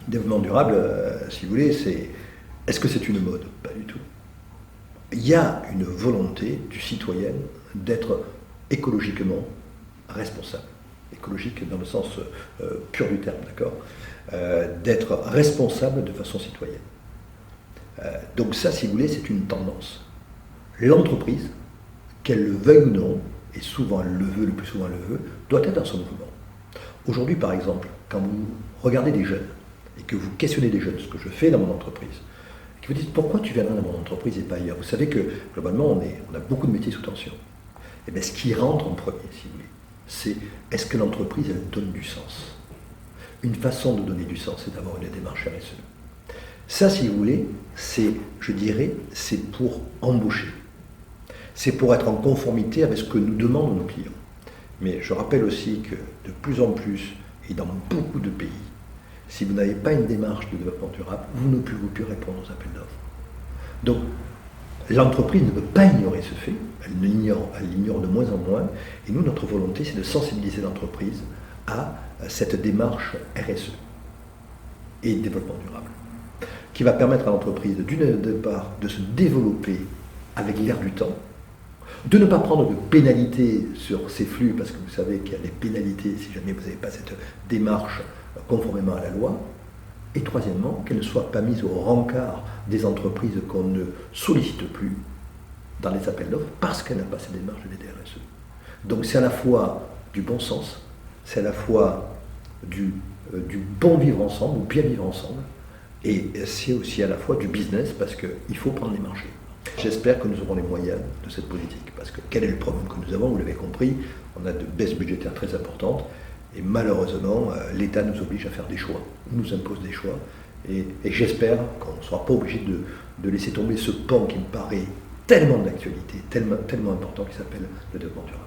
Développement durable, si vous voulez, est-ce que c'est une mode? Pas du tout. Il y a une volonté du citoyen d'être écologiquement responsable. Écologique dans le sens pur du terme, d'accord, d'être responsable de façon citoyenne. Donc ça, si vous voulez, c'est une tendance. L'entreprise, qu'elle le veuille ou non, et souvent elle le veut, le plus souvent elle le veut, doit être dans son mouvement. Aujourd'hui, par exemple, quand vous regardez des jeunes, et que vous questionnez des jeunes, ce que je fais dans mon entreprise, et que vous dites pourquoi tu viendrais dans mon entreprise et pas ailleurs. Vous savez que globalement, on a beaucoup de métiers sous tension. Et bien ce qui rentre en premier, si vous voulez, c'est est-ce que l'entreprise, elle donne du sens? Une façon de donner du sens, c'est d'avoir une démarche RSE. Ça, si vous voulez, c'est, je dirais, c'est pour embaucher. C'est pour être en conformité avec ce que nous demandent nos clients. Mais je rappelle aussi que de plus en plus, et dans beaucoup de pays, si vous n'avez pas une démarche de développement durable, vous ne pouvez plus répondre aux appels d'offres. Donc, l'entreprise ne peut pas ignorer ce fait, elle l'ignore de moins en moins, et nous, notre volonté, c'est de sensibiliser l'entreprise à cette démarche RSE et développement durable, qui va permettre à l'entreprise, d'une part, de se développer avec l'air du temps, de ne pas prendre de pénalités sur ces flux, parce que vous savez qu'il y a des pénalités si jamais vous n'avez pas cette démarche conformément à la loi, et troisièmement, qu'elle ne soit pas mise au rencard des entreprises qu'on ne sollicite plus dans les appels d'offres, parce qu'elle n'a pas cette démarche de DRSE. Donc c'est à la fois du bon sens, c'est à la fois du bon vivre ensemble, ou bien vivre ensemble, et c'est aussi à la fois du business, parce qu'il faut prendre les marchés. J'espère que nous aurons les moyens de cette politique, parce que quel est le problème que nous avons? Vous l'avez compris, on a de baisses budgétaires très importantes, et malheureusement, l'État nous oblige à faire des choix, nous impose des choix, et j'espère qu'on ne sera pas obligé de laisser tomber ce pan qui me paraît tellement d'actualité, tellement important, qui s'appelle le développement durable.